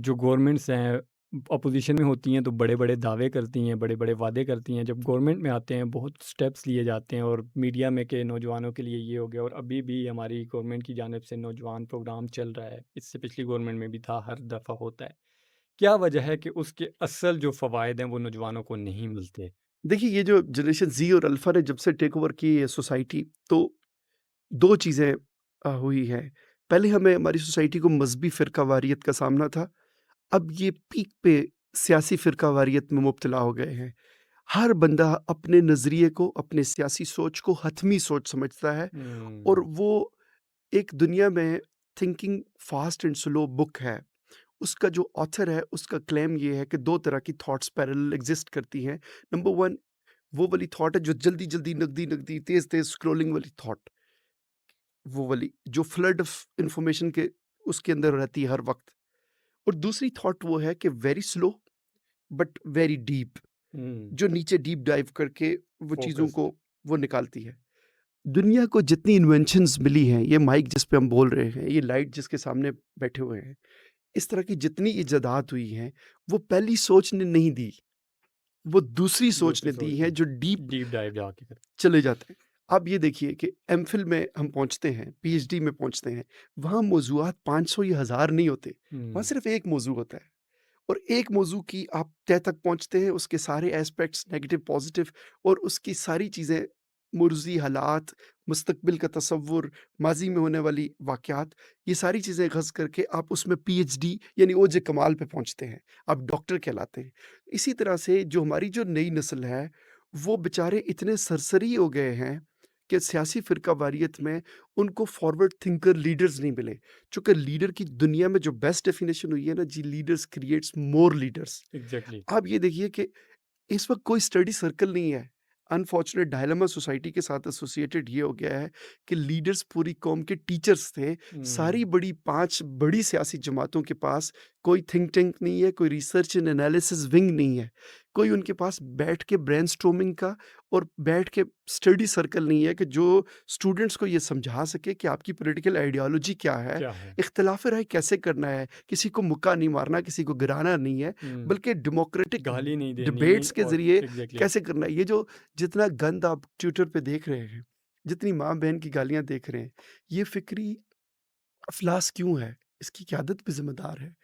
जो गवर्नमेंट्स हैं अपोजिशन में होती हैं तो बड़े-बड़े दावे करती हैं, बड़े-बड़े वादे करती हैं। जब गवर्नमेंट में आते हैं बहुत स्टेप्स लिए जाते हैं और मीडिया में के नौजवानों के लिए ये हो गया और अभी भी हमारी गवर्नमेंट की जानिब से नौजवान प्रोग्राम चल रहा है। इससे पिछली गवर्नमेंट में भी था, हर दफ़ा होता है। क्या वजह है कि उसके असल जो फ़वाइद हैं वो नौजवानों को नहीं मिलते? देखिए, ये जो जनरेशन ज़ी और अल्फ़ा ने जब से टेक ओवर की है सोसाइटी, तो 2 चीज़ें हुई हैं। पहले हमें हमारी सोसाइटी को मज़हबी फ़िरकावारियत का सामना था। अब ये पीक पे सियासी फ़िरकावारियत में मुब्तला हो गए हैं। हर बंदा अपने नज़रिए को, अपने सियासी सोच को हतमी सोच समझता है और हुँ, वो एक दुनिया में thinking fast and slow book है। उसका जो ऑथर है, उसका क्लेम ये है कि 2 तरह की थॉट्स पैरेलल एग्ज़िस्ट करती हैं। नंबर 1, वो वाली थॉट है जो जल्दी-जल्दी, नगदी-नगदी, तेज़-तेज़ स्क्रॉलिंग वाली थॉट, वो वाली जो फ्लड ऑफ इन्फॉर्मेशन के उसके अंदर रहती है हर वक़्त। और दूसरी थॉट वो है कि very slow but very deep, hmm, जो नीचे डीप डाइव करके वो चीज़ों फ़ोकस्ड। को वो निकालती है। दुनिया को जितनी इन्वेंशंस मिली हैं, ये माइक जिस पे हम बोल रहे हैं, ये लाइट जिसके सामने बैठे हुए हैं, इस तरह की जितनी इज़ादात हुई हैं, वो पहली सोच ने नहीं दी, वो दूसरी सोच दूसरी ने दी सोच हैं ने जो डीप डीप डाइव जाके कर चले जाते हैं। आप ये देखिए कि एमफ़िल में हम पहुँचते हैं, पीएचडी में पहुँचते हैं, वहाँ मौज़ूआत 500 या 1000 नहीं होते, वहाँ हुँ, सिर्फ़ एक मौज़ू होता है और एक मौज़ू की आप तह तक पहुँचते हैं, उसके सारे एस्पेक्ट्स नेगेटिव, पॉज़िटिव और उसकी सारी चीज़ें, मुर्ज़ी हालात, मुस्तक़बिल का तसव्वुर, माज़ी में होने वाली वाक़यात, ये सारी चीज़ें घस करके आप उसमें पीएचडी यानी ओज कमाल पे पहुँचते हैं, आप डॉक्टर कहलाते हैं। इसी तरह से जो हमारी जो नई नस्ल है, वो बेचारे इतने सरसरी हो गए हैं कि सियासी फ़िरकावारियत में उनको फॉरवर्ड थिंकर लीडर्स नहीं मिले। चूँकि लीडर की दुनिया में जो बेस्ट डेफ़िनेशन हुई है ना जी, leaders creates more leaders. Exactly. आप ये देखिए कि इस वक़्त कोई स्टडी सर्कल नहीं है। अनफॉर्चुनेट डायलेमा सोसाइटी के साथ एसोसिएटेड ये हो गया है कि लीडर्स पूरी कौम के टीचर्स थे। हुँ, सारी बड़ी 5 बड़ी सियासी जमातों के पास कोई थिंक टैंक नहीं है, कोई रिसर्च एंड एनालिसिस विंग नहीं है। कोई उनके पास बैठ के ब्रेनस्टॉर्मिंग का और बैठ के स्टडी सर्कल नहीं है कि जो स्टूडेंट्स को ये समझा सके कि आपकी पॉलिटिकल आइडियोलॉजी क्या है, क्या है? इख्तिलाफ़ राय कैसे करना है, किसी को मुक्का नहीं मारना, किसी को गिराना नहीं है, हुँ, बल्कि डेमोक्रेटिक गाली नहीं देनी डिबेट्स के और ज़रिए एग्ज़ैक्टली। कैसे करना है? ये जो जितना गंद आप ट्विटर पे देख रहे हैं, जितनी माँ-बहन की गालियाँ देख रहे हैं, ये फ़िक्री अफ़लास क्यों है? इसकी क़यादत भी ज़िम्मेदार है।